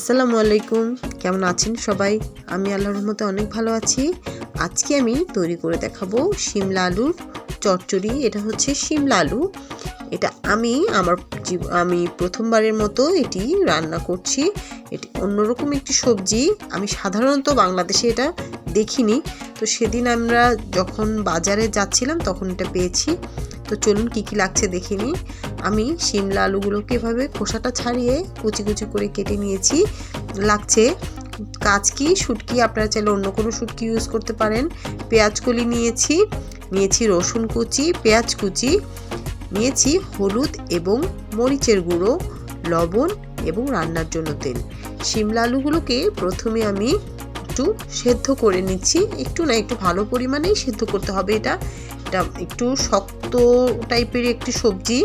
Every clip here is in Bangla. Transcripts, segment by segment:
আসসালামু আলাইকুম, কেমন আছেন সবাই? আমি আল্লাহর রহমতে অনেক ভালো আছি। আজকে আমি তৈরি করে দেখাবো শিমলা আলুর চচ্চড়ি। এটা হচ্ছে শিমলা আলু। এটা আমি প্রথমবারের মতো এটি রান্না করছি। এটি অন্যরকম একটি সবজি। আমি সাধারণত বাংলাদেশে এটা দেখিনি। তো সেদিন আমরা যখন বাজারে যাচ্ছিলাম তখন এটা পেয়েছি। তো চলুন কী কী লাগছে দেখে নিই। আমি শিমলা আলুগুলোকে এভাবে খোসাটা ছাড়িয়ে কুচি কুচি করে কেটে নিয়েছি। লাগছে কাচকি, শুটকি, আপনারা চাইলে অন্য কোনো শুটকি ইউজ করতে পারেন। পেঁয়াজ কলি নিয়েছি রসুন কুচি, পেঁয়াজ কুচি, নিয়েছি হলুদ এবং মরিচের গুঁড়ো, লবণ এবং রান্নার জন্য তেল। শিমলা আলুগুলোকে প্রথমে আমি একটু সেদ্ধ করে নিচ্ছি। একটু ভালো পরিমাণেই সেদ্ধ করতে হবে। এটা একটু শক্ত টাইপের একটি সবজি।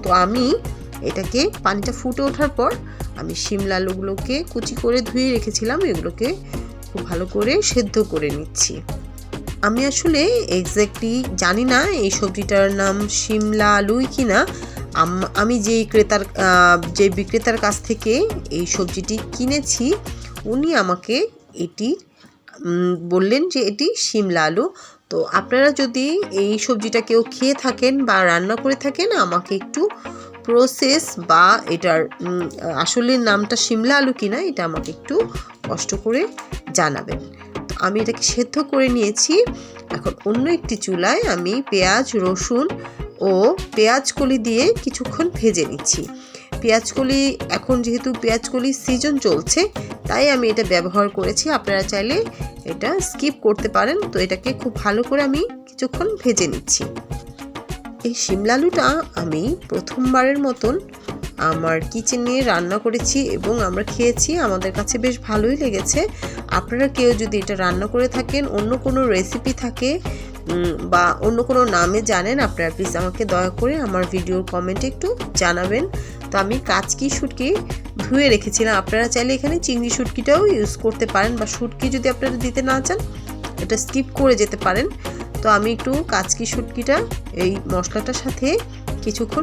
তো আমি এটাকে পানিটা ফুটে ওঠার পর আমি শিমলা আলুগুলোকে কুচি করে ধুয়ে রেখেছিলাম, এগুলোকে খুব ভালো করে সেদ্ধ করে নিচ্ছি। আমি আসলে এক্স্যাক্টলি জানি না এই সবজিটার নাম শিমলা আলুই কিনা। আমি যে বিক্রেতার কাছ থেকে এই সবজিটি কিনেছি, উনি আমাকে এটি বললেন যে এটি শিমলা আলু। তো আপনারা যদি এই সবজিটা কেউ খেয়ে থাকেন বা রান্না করে থাকেন, আমাকে একটু প্রসেস বা এটার আসলে নামটা শিমলা আলু কিনা এটা আমাকে একটু কষ্ট করে জানাবেন। আমি এটাকে সেদ্ধ করে নিয়েছি। এখন অন্য একটি চুলায় আমি পেঁয়াজ, রসুন ও পেঁয়াজ কলি দিয়ে কিছুক্ষণ ভেজে নিচ্ছি। এখন যেহেতু পেঁয়াজ কলির সিজন চলছে, তাই আমি এটা ব্যবহার করেছি। আপনারা চাইলে এটা স্কিপ করতে পারেন। তো এটাকে খুব ভালো করে আমি কিছুক্ষণ ভেজে নিচ্ছি। এই শিমলা আলুটা আমি প্রথমবারের মতন আমার কিচেনে রান্না করেছি এবং আমরা খেয়েছি। আমাদের কাছে বেশ ভালোই লেগেছে। আপনারা কেউ যদি এটা রান্না করে থাকেন, অন্য কোনো রেসিপি থাকে বা অন্য কোনো নামে জানেন, আপনারা প্লিজ আমাকে দয়া করে আমার ভিডিওর কমেন্টে একটু জানাবেন। তো আমি কাচকি শুটকি ধুয়ে রেখেছিলাম। আপনারা চাইলে এখানে চিংড়ি শুটকিটাও ইউজ করতে পারেন, বা শুটকি যদি আপনারা দিতে না চান এটা স্কিপ করে যেতে পারেন। তো আমি একটু কাচকি শুটকিটা এই মশলাটার সাথে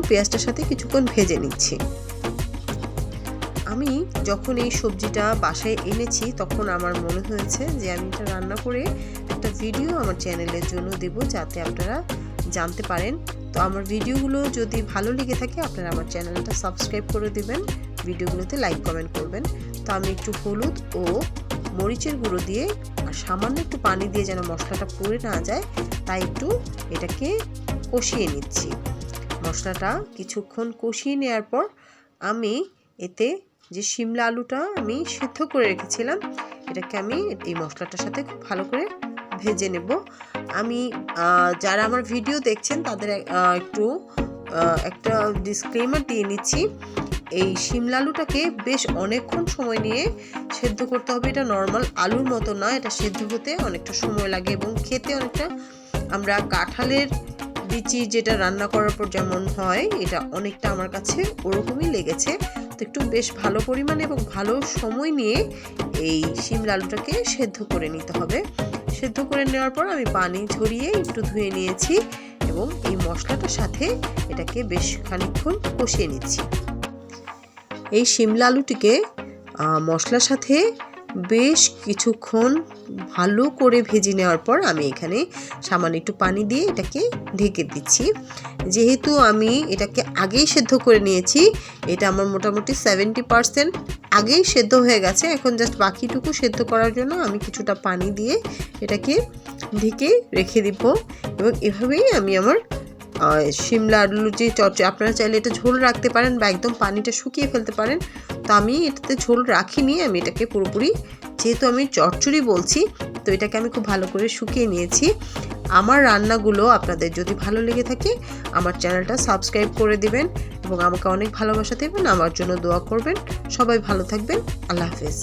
পেঁয়াজটার সাথে কিছুক্ষণ ভেজে নিচ্ছি। আমি যখন এই সবজিটা বাসায় এনেছি তখন আমার মনে হয়েছে যে আমি এটা রান্না করে একটা ভিডিও আমার চ্যানেলের জন্য দেব, যাতে আপনারা জানতে পারেন। তো আমার ভিডিওগুলো যদি ভালো লেগে থাকে, আপনারা আমার চ্যানেলটা সাবস্ক্রাইব করে দেবেন, ভিডিওগুলোতে লাইক কমেন্ট করবেন। তো আমি একটু হলুদ ও মরিচের গুঁড়ো দিয়ে আর সামান্য একটু পানি দিয়ে যেন মশলাটা পুড়ে না যায়, তাই একটু এটাকে কষিয়ে নিচ্ছি। মশলাটা কিছুক্ষণ কষিয়ে নেওয়ার পর আমি এতে যে শিমলা আলুটা আমি সিদ্ধ করে রেখেছিলাম, এটাকে আমি এই মশলাটার সাথে খুব ভালো করে ভেজে নেব। আমি যারা আমার ভিডিও দেখছেন তাদের একটা ডিসক্লেমার দিয়ে নিচ্ছি। এই শিমলা আলুটাকে বেশ অনেকক্ষণ সময় নিয়ে সেদ্ধ করতে হবে। এটা নর্মাল আলুর মতো না, এটা সেদ্ধ হতে অনেকটা সময় লাগে এবং খেতে অনেকটা আমরা কাঁঠালের বিচি যেটা রান্না করার পর যেমন হয়, এটা অনেকটা আমার কাছে ওরকমই লেগেছে। তো একটু বেশ ভালো পরিমাণে এবং ভালো সময় নিয়ে এই শিমলা আলুটাকে সেদ্ধ করে নিতে হবে। সেদ্ধ করে নেওয়ার পর আমি পানি ঝরিয়ে একটু ধুয়ে নিয়েছি এবং এই মশলাটার সাথে এটাকে বেশ খানিকক্ষণ কষিয়ে নিচ্ছি। এই শিমলা আলুটিকে মশলার সাথে বেশ কিছুক্ষণ ভালো করে ভেজে নেওয়ার পর আমি এখানে সামান্য একটু পানি দিয়ে এটাকে ঢেকে দিচ্ছি। যেহেতু আমি এটাকে আগেই সেদ্ধ করে নিয়েছি, এটা আমার মোটামুটি 70% আগেই সেদ্ধ হয়ে গেছে। এখন জাস্ট বাকিটুকু সেদ্ধ করার জন্য আমি কিছুটা পানি দিয়ে এটাকে ঢেকে রেখে দিব। এবং এভাবেই আমি আমার শিমলা আলুর যে চচ্চড়ি, আপনারা চাইলে এটা ঝোল রাখতে পারেন বা একদম পানিটা শুকিয়ে ফেলতে পারেন। তো আমি এটাতে ঝোল রাখিনি, আমি এটাকে পুরোপুরি, যেহেতু আমি চচ্চড়ি বলছি, তো এটাকে আমি খুব ভালো করে শুকিয়ে নিয়েছি। আমার রান্নাগুলো আপনাদের যদি ভালো লেগে থাকে, আমার চ্যানেলটা সাবস্ক্রাইব করে দিবেন এবং আমাকে অনেক ভালোবাসা দেবেন, আমার জন্য দোয়া করবেন। সবাই ভালো থাকবেন। আল্লাহ হাফেজ।